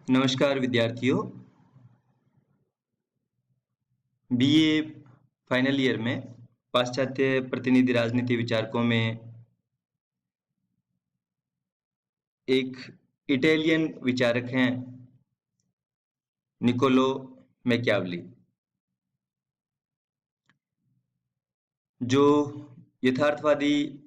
नमस्कार विद्यार्थियों। BA final year में पाश्चात्य प्रतिनिधि राजनीति विचारकों में एक इटालियन विचारक हैं निकोलो मैकियावेली, जो यथार्थवादी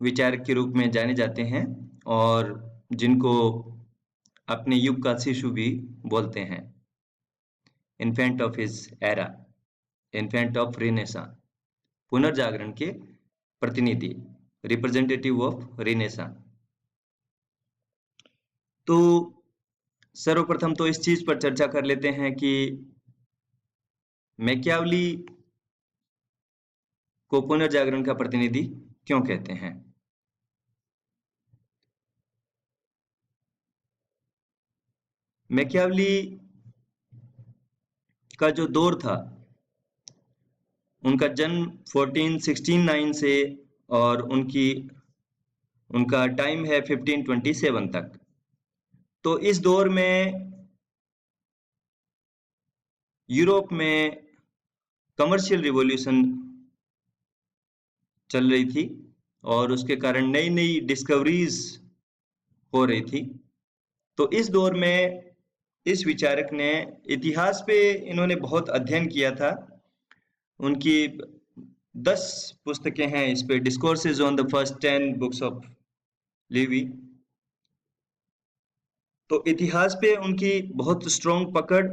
विचारक के रूप में जाने जाते हैं और जिनको अपने युग का शिशु भी बोलते हैं। Infant of his era, infant of renaissance, पुनर्जागरण के प्रतिनिधि, रिप्रेजेंटेटिव ऑफ रिनेसां। तो सर्वप्रथम तो इस चीज पर चर्चा कर लेते हैं कि मैकियावेली को पुनर्जागरण का प्रतिनिधि क्यों कहते हैं। मैकियावेली का जो दौर था, उनका जन्म 1469 से और उनका टाइम है 1527 तक। तो इस दौर में यूरोप में कमर्शियल रिवॉल्यूशन चल रही थी और उसके कारण नई नई डिस्कवरीज हो रही थी। तो इस दौर में इस विचारक ने इतिहास पे इन्होंने बहुत अध्ययन किया था। उनकी 10 पुस्तकें हैं इस पे, discourses on the first 10 books of Levi. तो इतिहास पे उनकी बहुत स्ट्रॉन्ग पकड़,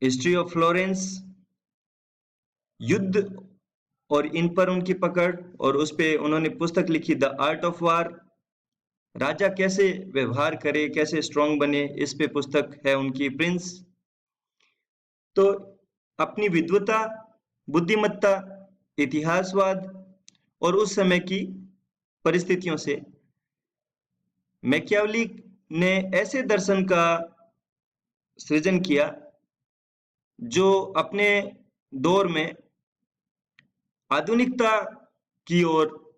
हिस्ट्री ऑफ फ्लोरेंस, युद्ध और इन पर उनकी पकड़, और उस पे उन्होंने पुस्तक लिखी द आर्ट ऑफ वार, राजा कैसे व्यवहार करे, कैसे स्ट्रॉन्ग बने, इस पे पुस्तक है उनकी प्रिंस। तो अपनी विद्वता, बुद्धिमत्ता, इतिहासवाद और उस समय की परिस्थितियों से मैकियावेली ने ऐसे दर्शन का सृजन किया जो अपने दौर में आधुनिकता की ओर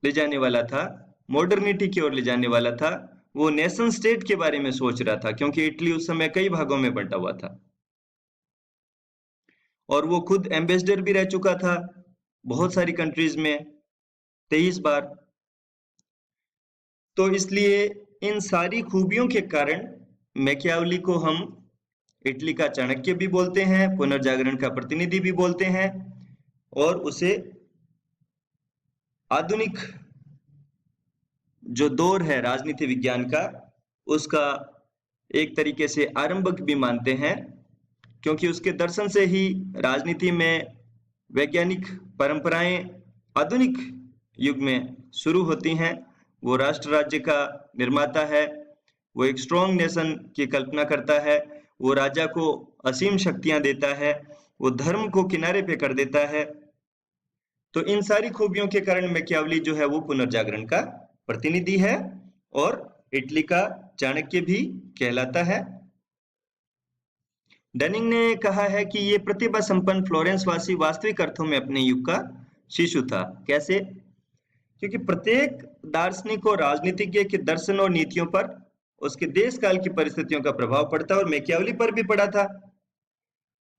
ले जाने वाला था, मॉडर्निटी की ओर ले जाने वाला था। वो नेशन स्टेट के बारे में सोच रहा था, क्योंकि इटली उस समय कई भागों में बंटा हुआ था और वो खुद एम्बेसडर भी रह चुका था बहुत सारी कंट्रीज में, 23 बार। तो इसलिए इन सारी खूबियों के कारण मैकियावेली को हम इटली का चाणक्य भी बोलते हैं, पुनर्जागरण का प्रतिनिधि भी बोलते हैं, और उसे आधुनिक जो दौर है राजनीति विज्ञान का, उसका एक तरीके से आरंभक भी मानते हैं, क्योंकि उसके दर्शन से ही राजनीति में वैज्ञानिक परंपराएं आधुनिक युग में शुरू होती हैं। वो राष्ट्र राज्य का निर्माता है, वो एक स्ट्रॉन्ग नेशन की कल्पना करता है, वो राजा को असीम शक्तियां देता है, वो धर्म को किनारे पे कर देता है। तो इन सारी खूबियों के कारण मैकियावेली जो है वो पुनर्जागरण का प्रतिनिधि है और इटली का चाणक्य भी कहलाता है। डनिंग ने कहा है कि ये प्रतिभा संपन्न फ्लोरेंस वासी वास्तविक अर्थों में अपने युग का शिशु था। कैसे? क्योंकि प्रत्येक दार्शनिक और राजनीतिज्ञ के दर्शन और नीतियों पर उसके देश काल की परिस्थितियों का प्रभाव पड़ता और मैकियावेली पर भी पड़ा था।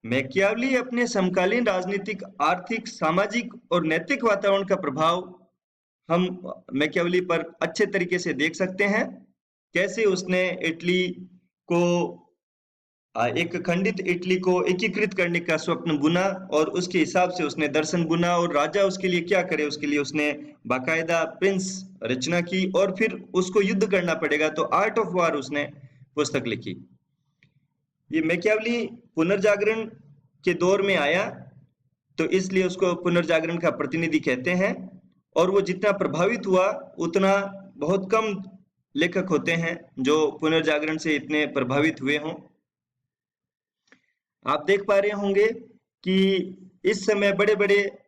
मैकियावेली अपने समकालीन राजनीतिक, आर्थिक, सामाजिक और नैतिक वातावरण का प्रभाव हम मैकियावेली पर अच्छे तरीके से देख सकते हैं। कैसे उसने इटली को, एक खंडित इटली को एकीकृत करने का स्वप्न बुना और उसके हिसाब से उसने दर्शन बुना, और राजा उसके लिए क्या करे, उसके लिए उसने बाकायदा प्रिंस रचना की, और फिर उसको युद्ध करना पड़ेगा, तो आर्ट ऑफ वार उसने पुस्तक लिखी। ये मैकियावेली पुनर्जागरण के दौर में आया, तो इसलिए उसको पुनर्जागरण का प्रतिनिधि कहते हैं। और वो जितना प्रभावित हुआ उतना बहुत कम लेखक होते हैं जो पुनर्जागरण से इतने प्रभावित हुए हों। आप देख पा रहे होंगे कि इस समय बड़े बड़े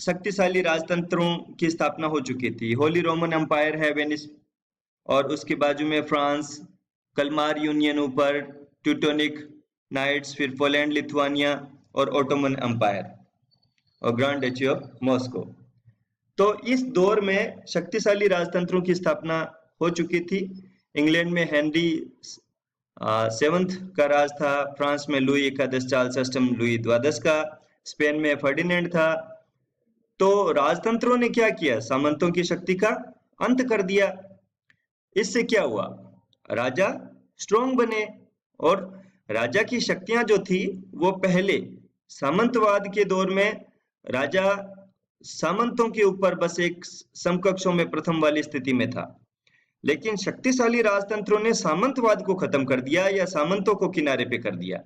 शक्तिशाली राजतंत्रों की स्थापना हो चुकी थी। होली रोमन एम्पायर है वेनिस, और उसके बाजू में फ्रांस, कलमार यूनियन ऊपर, ट्यूटोनिक नाइट्स, फिर पोलैंड, लिथुआनिया और ओटोमन एम्पायर और ग्रैंड डची ऑफ मॉस्को। तो इस दौर में शक्तिशाली राजतंत्रों की स्थापना हो चुकी थी। इंग्लैंड में हेनरी सेवंथ का राज था, फ्रांस में लुई एकादश चार्ल्स अष्टम लुई द्वादश का, स्पेन में फर्डिनेंड था। तो राजतंत्रों ने क्या किया? सामंतों की शक्ति का अंत कर दिया। इससे क्या हुआ? राजा स्ट्रॉन्ग बने, और राजा की शक्तियां जो थी वो पहले सामंतवाद के दौर में राजा सामंतों के ऊपर बस एक समकक्षों में प्रथम वाली स्थिति में था। लेकिन शक्तिशाली राजतंत्रों ने सामंतवाद को खत्म कर दिया या सामंतों को किनारे पे कर दिया।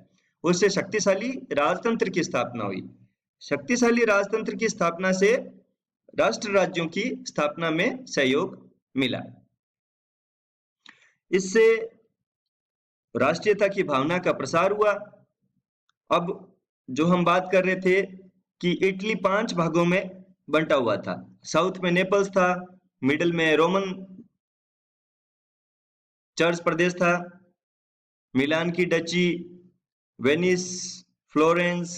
उससे शक्तिशाली राजतंत्र की स्थापना हुई। शक्तिशाली राजतंत्र की स्थापना से राष्ट्र राज्यों की स्थापना में सहयोग मिला। इससे राष्ट्रीयता की भावना का प्रसार हुआ। अब जो हम बात कर रहे थे कि इटली 5 भागों में बंटा हुआ था। साउथ में नेपल्स था, मिडल में रोमन चर्च प्रदेश था, मिलान की डची, वेनिस, फ्लोरेंस।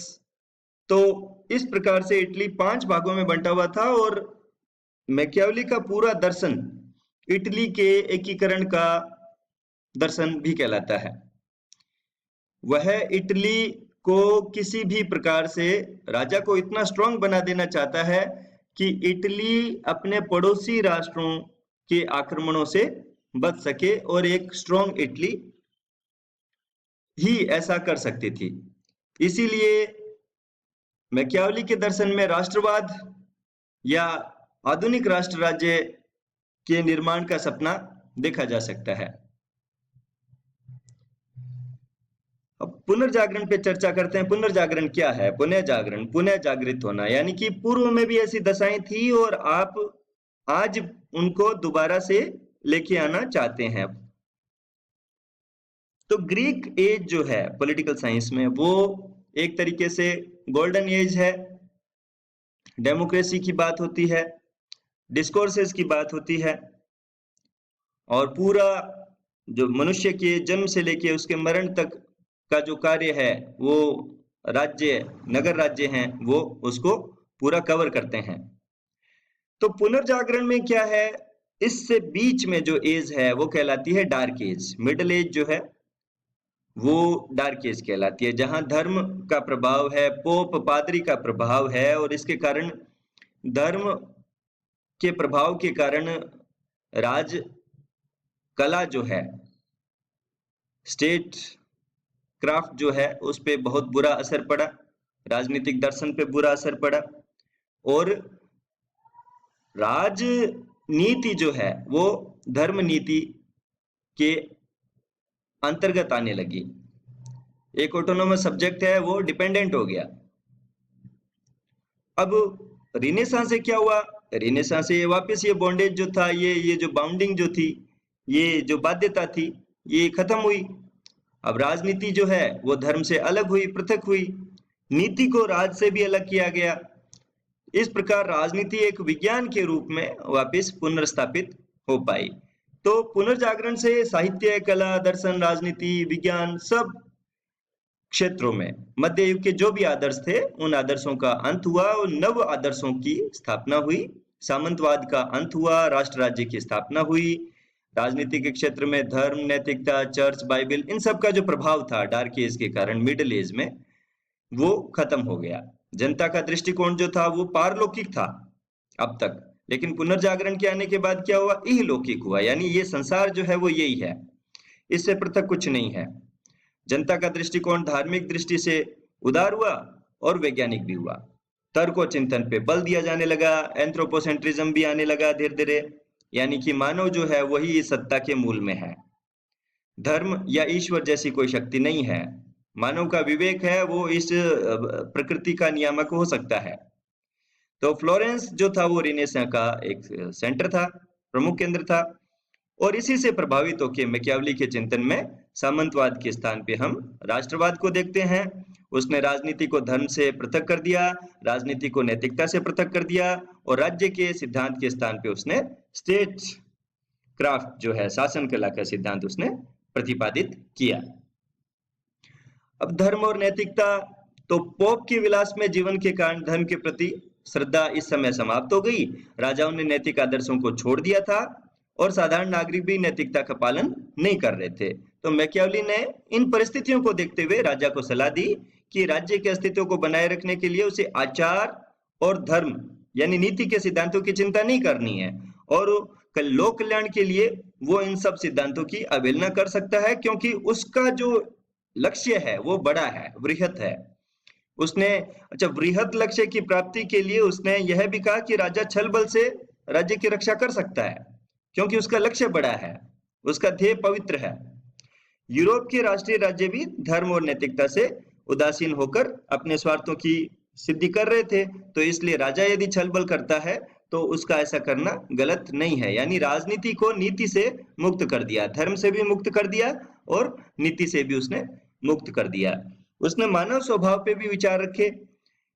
तो इस प्रकार से इटली 5 भागों में बंटा हुआ था, और मैकियावेली का पूरा दर्शन इटली के एकीकरण का दर्शन भी कहलाता है। वह इटली को किसी भी प्रकार से राजा को इतना स्ट्रांग बना देना चाहता है कि इटली अपने पड़ोसी राष्ट्रों के आक्रमणों से बच सके, और एक स्ट्रांग इटली ही ऐसा कर सकती थी। इसीलिए मैकियावेली के दर्शन में राष्ट्रवाद या आधुनिक राष्ट्र राज्य के निर्माण का सपना देखा जा सकता है। अब पुनर्जागरण पे चर्चा करते हैं। पुनर्जागरण क्या है? पुनः जागरण, पुनः जागृत होना, यानी कि पूर्व में भी ऐसी दशाएं थी और आप आज उनको दोबारा से लेके आना चाहते हैं। तो ग्रीक एज जो है पॉलिटिकल साइंस में, वो एक तरीके से गोल्डन एज है। डेमोक्रेसी की बात होती है, डिस्कोर्सेस की बात होती है, और पूरा जो मनुष्य के जन्म से लेके उसके मरण तक का जो कार्य है वो राज्य, नगर राज्य हैं, वो उसको पूरा कवर करते हैं। तो पुनर्जागरण में क्या है? इससे बीच में जो एज है वो कहलाती है डार्क एज। मिडिल एज जो है वो डार्क एज कहलाती है, जहां धर्म का प्रभाव है, पोप पादरी का प्रभाव है, और इसके कारण धर्म के प्रभाव के कारण राज कला जो है, स्टेट क्राफ्ट जो है, उस पे बहुत बुरा असर पड़ा, राजनीतिक दर्शन पे बुरा असर पड़ा, और राजनीति जो है वो धर्म नीति के अंतर्गत आने लगी। एक ऑटोनोमस सब्जेक्ट है वो डिपेंडेंट हो गया। अब रिनेसांस से क्या हुआ? रिनेसांस से वापस ये बॉन्डेज जो था, ये जो बाउंडिंग जो थी, ये जो बाध्यता थी, ये खत्म हुई। अब राजनीति जो है वो धर्म से अलग हुई, पृथक हुई, नीति को राज से भी अलग किया गया। इस प्रकार राजनीति एक विज्ञान के रूप में वापस पुनर्स्थापित हो पाई। तो पुनर्जागरण से साहित्य, कला, दर्शन, राजनीति, विज्ञान, सब क्षेत्रों में मध्य युग के जो भी आदर्श थे उन आदर्शों का अंत हुआ और नव आदर्शों की स्थापना हुई। सामंतवाद का अंत हुआ, राष्ट्र राज्य की स्थापना हुई। राजनीति के क्षेत्र में धर्म, नैतिकता, चर्च, बाइबल, इन सब का जो प्रभाव था डार्क एज के कारण मिडिल एज में, वो खत्म हो गया। जनता का दृष्टिकोण जो था वो पारलौकिक था अब तक, लेकिन पुनर्जागरण के आने के बाद क्या हुआ? इहलौकिक हुआ, यानी ये संसार जो है वो यही है, इससे पृथक कुछ नहीं है। जनता का दृष्टिकोण धार्मिक दृष्टि से उदार हुआ और वैज्ञानिक भी हुआ। तर्क और चिंतन पे बल दिया जाने लगा, एंथ्रोपोसेंट्रिज्म भी आने लगा धीरे धीरे, यानी कि मानव जो है वही इस सत्ता के मूल में है। धर्म या ईश्वर जैसी कोई शक्ति नहीं है, मानव का विवेक है, वो इस प्रकृति का नियामक हो सकता है। तो फ्लोरेंस जो था वो रिनेसां का एक सेंटर था, प्रमुख केंद्र था, और इसी से प्रभावित होकर मैकियावेली के चिंतन में सामंतवाद के स्थान पे हम राष्ट्रवाद को देखते हैं। उसने राजनीति को धर्म से पृथक कर दिया, राजनीति को नैतिकता से पृथक कर दिया, और राज्य के सिद्धांत के स्थान पे उसने स्टेट क्राफ्ट जो है, शासन कला का सिद्धांत उसने प्रतिपादित किया। अब धर्म और नैतिकता, तो पोप के विलास में जीवन के कारण धर्म के प्रति श्रद्धा इस समय समाप्त हो गई। राजाओं ने नैतिक आदर्शों को छोड़ दिया था और साधारण नागरिक भी नैतिकता का पालन नहीं कर रहे थे। तो मैकियावेली ने इन परिस्थितियों को देखते हुए राजा को सलाह दी कि राज्य के अस्तित्व को बनाए रखने के लिए उसे आचार और धर्म यानी नीति के सिद्धांतों की चिंता नहीं करनी है, और लोक कल्याण के लिए वो इन सब सिद्धांतों की अवहेलना कर सकता है, क्योंकि उसका जो लक्ष्य है वो बड़ा है, वृहत है। उसने वृहत लक्ष्य की प्राप्ति के लिए उसने यह भी कहा कि राजा छल बल से राज्य की रक्षा कर सकता है, क्योंकि उसका लक्ष्य बड़ा है, उसका ध्येय पवित्र है। यूरोप के राष्ट्रीय राज्य भी धर्म और नैतिकता से उदासीन होकर अपने स्वार्थों की सिद्धि कर रहे थे, तो इसलिए राजा यदि छल बल करता है तो उसका ऐसा करना गलत नहीं है। यानी राजनीति को नीति से मुक्त कर दिया, धर्म से भी मुक्त कर दिया और नीति से भी उसने मुक्त कर दिया। उसने मानव स्वभाव पे भी विचार रखे।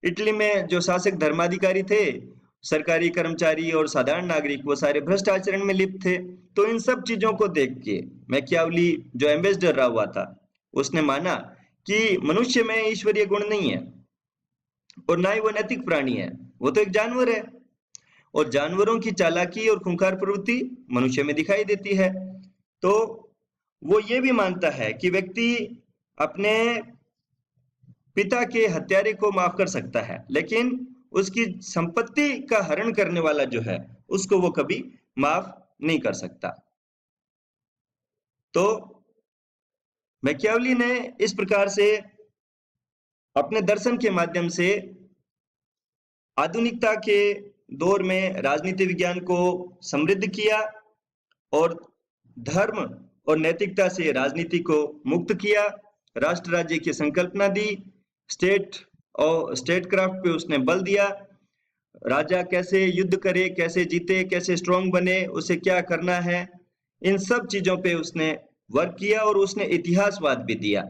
इटली में जो शासक धर्माधिकारी थे, सरकारी कर्मचारी और साधारण नागरिक, वो सारे भ्रष्ट आचरण में लिप्त थे। तो इन सब चीजों को देख के मैकियावेली जो एम्बेसडर रहा हुआ था, उसने माना कि मनुष्य में ईश्वरीय गुण नहीं है और ना ही वो नैतिक प्राणी है, वो तो एक जानवर है, और जानवरों की चालाकी और खूंखार प्रवृत्ति मनुष्य में दिखाई देती है। तो वो ये भी मानता है कि व्यक्ति अपने पिता के हत्यारे को माफ कर सकता है, लेकिन उसकी संपत्ति का हरण करने वाला जो है उसको वो कभी माफ नहीं कर सकता। तो मैकियावेली ने इस प्रकार से अपने दर्शन के माध्यम से आधुनिकता के दौर में राजनीति विज्ञान को समृद्ध किया और धर्म और नैतिकता से राजनीति को मुक्त किया, राष्ट्र राज्य की संकल्पना दी, स्टेट और स्टेट क्राफ्ट पे उसने बल दिया, राजा कैसे युद्ध करे, कैसे जीते, कैसे स्ट्रांग बने, उसे क्या करना है, इन सब चीजों पे उसने वर्क किया और उसने इतिहासवाद भी दिया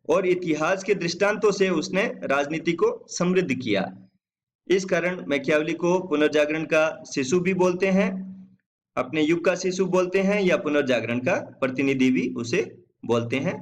और इतिहास के दृष्टांतों से उसने राजनीति को समृद्ध किया। इस कारण मैकियावेली को पुनर्जागरण का शिशु भी बोलते हैं, अपने युग का शिशु बोलते हैं, या पुनर्जागरण का प्रतिनिधि भी उसे बोलते हैं।